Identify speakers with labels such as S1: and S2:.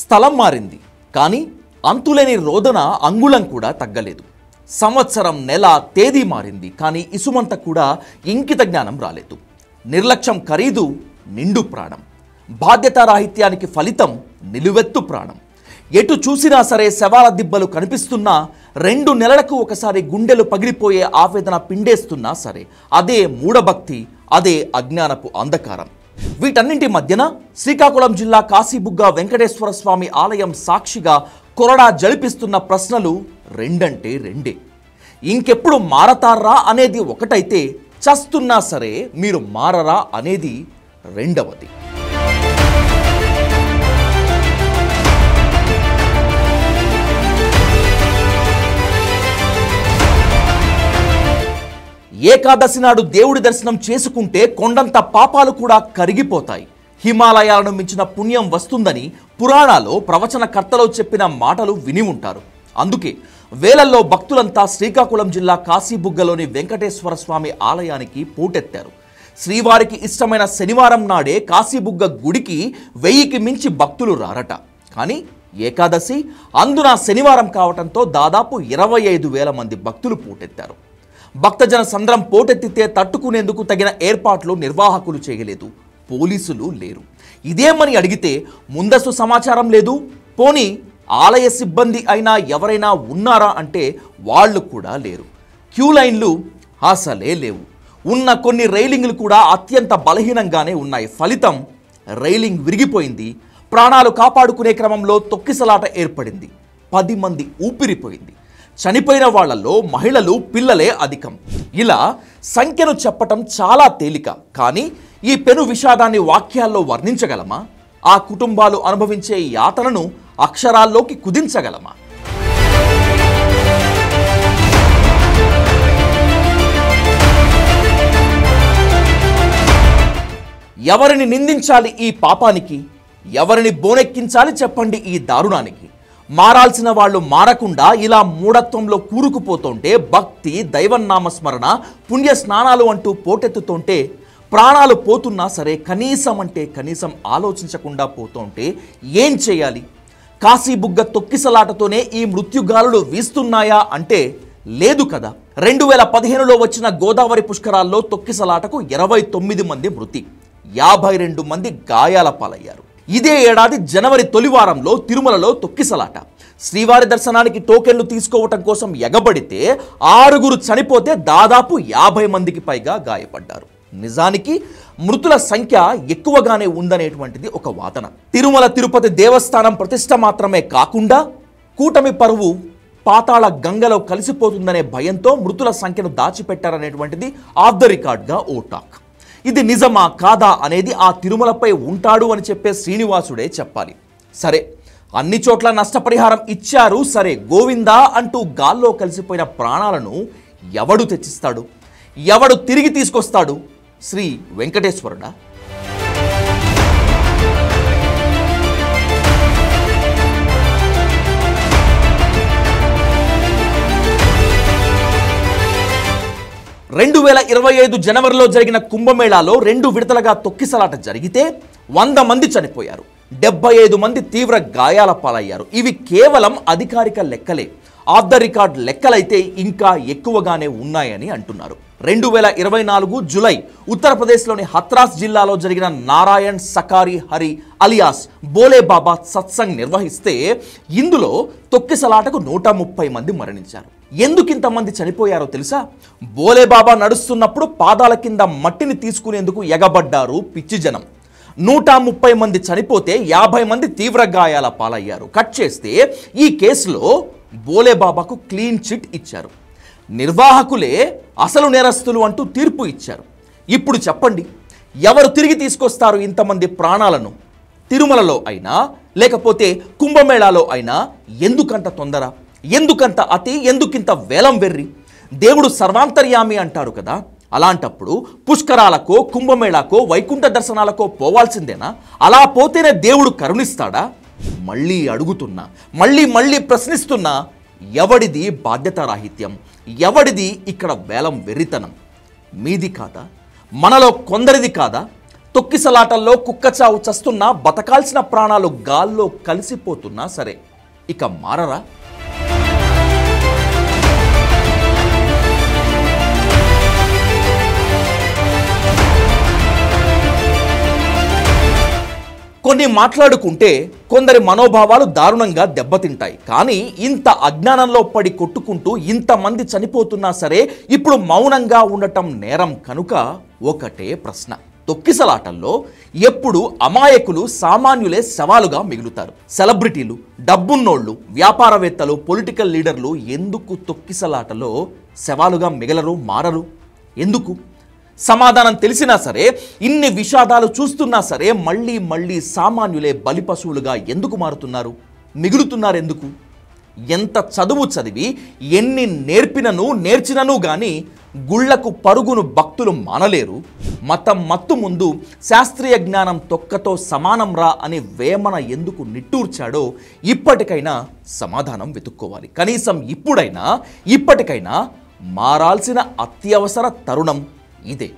S1: స్థలం మారింది, కానీ అంతులేని రోదన అంగుళం కూడా తగ్గలేదు. సంవత్సరం, నెల, తేదీ మారింది, కానీ ఇసుమంత కూడా ఇంకిత జ్ఞానం రాలేదు. నిర్లక్ష్యం ఖరీదు నిండు ప్రాణం, బాధ్యతారాహిత్యానికి ఫలితం నిలువెత్తు ప్రాణం. ఎటు చూసినా సరే శవాల దిబ్బలు కనిపిస్తున్నా, 2 నెలలకు ఒకసారి గుండెలు పగిలిపోయే ఆవేదన పిండేస్తున్నా సరే అదే మూఢభక్తి, అదే అజ్ఞానపు అంధకారం. వీటన్నింటి మధ్యన శ్రీకాకుళం జిల్లా కాశీబుగ్గ వెంకటేశ్వర స్వామి ఆలయం సాక్షిగా కొరడా జలిపిస్తున్న ప్రశ్నలు రెండంటే రెండే. ఇంకెప్పుడు మారతారా అనేది ఒకటైతే, చస్తున్నా సరే మీరు మారరా అనేది రెండవది. ఏకాదశి నాడు దేవుడి దర్శనం చేసుకుంటే కొండంత పాపాలు కూడా కరిగిపోతాయి, హిమాలయాలను మించిన పుణ్యం వస్తుందని పురాణాల్లో ప్రవచనకర్తలో చెప్పిన మాటలు విని ఉంటారు. అందుకే వేలల్లో భక్తులంతా శ్రీకాకుళం జిల్లా కాశీబుగ్గలోని వెంకటేశ్వర స్వామి ఆలయానికి పోటెత్తారు. శ్రీవారికి ఇష్టమైన శనివారం నాడే కాశీబుగ్గ గుడికి 1000కి మించి భక్తులు రారట. కానీ ఏకాదశి అందున శనివారం కావటంతో దాదాపు 25,000 మంది భక్తులు పోటెత్తారు. భక్తజన సంద్రం పోటెత్తితే తట్టుకునేందుకు తగిన ఏర్పాట్లు నిర్వాహకులు చేయలేదు, పోలీసులు లేరు. ఇదేమని అడిగితే ముందస్తు సమాచారం లేదు, పోనీ ఆలయ సిబ్బంది అయినా ఎవరైనా ఉన్నారా అంటే వాళ్ళు కూడా లేరు. క్యూ లైన్లు అసలే లేవు. ఉన్న కొన్ని రైలింగ్లు కూడా అత్యంత బలహీనంగానే ఉన్నాయి. ఫలితం రైలింగ్ విరిగిపోయింది. ప్రాణాలు కాపాడుకునే క్రమంలో తొక్కిసలాట ఏర్పడింది. 10 మంది ఊపిరిపోయింది. చనిపోయిన వాళ్లలో మహిళలు, పిల్లలే అధికం. ఇలా సంఖ్యను చెప్పటం చాలా తేలిక, కానీ ఈ పెను విషాదాన్ని వాక్యాల్లో వర్ణించగలమా? ఆ కుటుంబాలు అనుభవించే యాతనను అక్షరాల్లోకి కుదించగలమా? ఎవరిని నిందించాలి ఈ పాపానికి? ఎవరిని బోనెక్కించాలి చెప్పండి ఈ దారుణానికి? మారాల్సిన వాళ్ళు మారకుండా ఇలా మూఢత్వంలో కూరుకుపోతుంటే, భక్తి, దైవనామస్మరణ, పుణ్య స్నానాలు అంటూ పోటెత్తుతుంటే, ప్రాణాలు పోతున్నా సరే కనీసం అంటే కనీసం ఆలోచించకుండా పోతుంటే ఏం చేయాలి? కాశీబుగ్గ తొక్కిసలాటతోనే ఈ మృత్యుగాలులు వీస్తున్నాయా అంటే లేదు కదా. 2015లో వచ్చిన గోదావరి పుష్కరాల్లో తొక్కిసలాటకు 29 మంది మృతి, 52 మంది గాయాల పాలయ్యారు. ఇదే ఏడాది జనవరి తొలి వారంలో తిరుమలలో తొక్కిసలాట. శ్రీవారి దర్శనానికి టోకెన్లు తీసుకోవటం కోసం ఎగబడితే 6 చనిపోతే దాదాపు 50 మందికి పైగా గాయపడ్డారు. నిజానికి మృతుల సంఖ్య ఎక్కువగానే ఉందనేటువంటిది ఒక వాదన. తిరుమల తిరుపతి దేవస్థానం ప్రతిష్ట మాత్రమే కాకుండా కూటమి పరువు పాతాళ గంగలో కలిసిపోతుందనే భయంతో మృతుల సంఖ్యను దాచిపెట్టారనేటువంటిది ఆఫ్ ద రికార్డ్గా ఓ టాక్. ఇది నిజమా కాదా అనేది ఆ తిరుమలపై ఉంటాడు అని చెప్పే శ్రీనివాసుడే చెప్పాలి. సరే, అన్ని చోట్ల నష్టపరిహారం ఇచ్చారు, సరే, గోవిందా అంటూ గాల్లో కలిసిపోయిన ప్రాణాలను ఎవడు తెచ్చిస్తాడు? ఎవడు తిరిగి తీసుకొస్తాడు? శ్రీ వెంకటేశ్వరుడా? జనవరిలో జరిగిన కుంభమేళాలో 2 విడతలుగా తొక్కిసలాట జరిగితే 100 మంది చనిపోయారు, 75 మంది తీవ్ర గాయాల పాలయ్యారు. ఇవి కేవలం అధికారిక లెక్కలే. ఆఫ్ ద రికార్డ్ లెక్కలైతే ఇంకా ఎక్కువగానే ఉన్నాయని అంటున్నారు. 2024 జూలై ఉత్తరప్రదేశ్లోని హత్రాస్ జిల్లాలో జరిగిన నారాయణ్ సకారి హరి అలియాస్ బోలేబాబా సత్సంగ్ నిర్వహిస్తే ఇందులో తొక్కిసలాటకు 130 మంది మరణించారు. ఎందుకింతమంది చనిపోయారో తెలుసా? బోలేబాబా నడుస్తున్నప్పుడు పాదాల కింద మట్టిని తీసుకునేందుకు ఎగబడ్డారు పిచ్చి జనం. 130 మంది చనిపోతే 50 మంది తీవ్ర గాయాల పాలయ్యారు. కట్ చేస్తే ఈ కేసులో బోలేబాబాకు క్లీన్ చిట్ ఇచ్చారు. నిర్వాహకులే అసలు నేరస్తులు అంటూ తీర్పు ఇచ్చారు. ఇప్పుడు చెప్పండి, ఎవరు తిరిగి తీసుకొస్తారు ఇంతమంది ప్రాణాలను? తిరుమలలో అయినా లేకపోతే కుంభమేళాలో అయినా ఎందుకంత తొందర? ఎందుకంత అతి? ఎందుకింత వేలం వెర్రి? దేవుడు సర్వాంతర్యామి అంటారు కదా, అలాంటప్పుడు పుష్కరాలకో కుంభమేళాకో వైకుంఠ దర్శనాలకో పోవాల్సిందేనా? అలా పోతేనే దేవుడు కరుణిస్తాడా? మళ్ళీ అడుగుతున్నా, మళ్ళీ ప్రశ్నిస్తున్నా, ఎవడిది బాధ్యతారాహిత్యం? ఎవడిది ఇక్కడ వేలం వెర్రితనం? మీది కాదా? మనలో కొందరిది కాదా? తొక్కిసలాటల్లో కుక్కచావు చస్తున్నా బతకాల్సిన ప్రాణాలు గాల్లో కలిసిపోతున్నా సరే ఇక మారరా? కొన్ని మాట్లాడుకుంటే కొందరి మనోభావాలు దారుణంగా దెబ్బతింటాయి. కానీ ఇంత అజ్ఞానంలో పడి కొట్టుకుంటూ ఇంతమంది చనిపోతున్నా సరే ఇప్పుడు మౌనంగా ఉండటం నేరం కనుక ఒకటే ప్రశ్న: తొక్కిసలాటల్లో ఎప్పుడు అమాయకులు సామాన్యులే శవాలుగా మిగులుతారు? సెలబ్రిటీలు, డబ్బున్నోళ్ళు, వ్యాపారవేత్తలు, పొలిటికల్ లీడర్లు ఎందుకు తొక్కిసలాటలో శవాలుగా మిగలరు, మారరు? ఎందుకు? సమాధానం తెలిసినా సరే, ఇన్ని విషాదాలు చూస్తున్నా సరే మళ్ళీ మళ్ళీ సామాన్యులే బలిపశువులుగా ఎందుకు మారుతున్నారు, మిగులుతున్నారు ఎందుకు? ఎంత చదువు చదివి ఎన్ని నేర్చినను గాని గుళ్లకు పరుగును భక్తులు మానలేరు. మతం మత్తు ముందు శాస్త్రీయ జ్ఞానం తొక్కతో సమానం రా అని వేమన ఎందుకు నిట్టూర్చాడో ఇప్పటికైనా సమాధానం వెతుక్కోవాలి. కనీసం ఇప్పటికైనా మారాల్సిన అత్యవసర తరుణం ఇదే.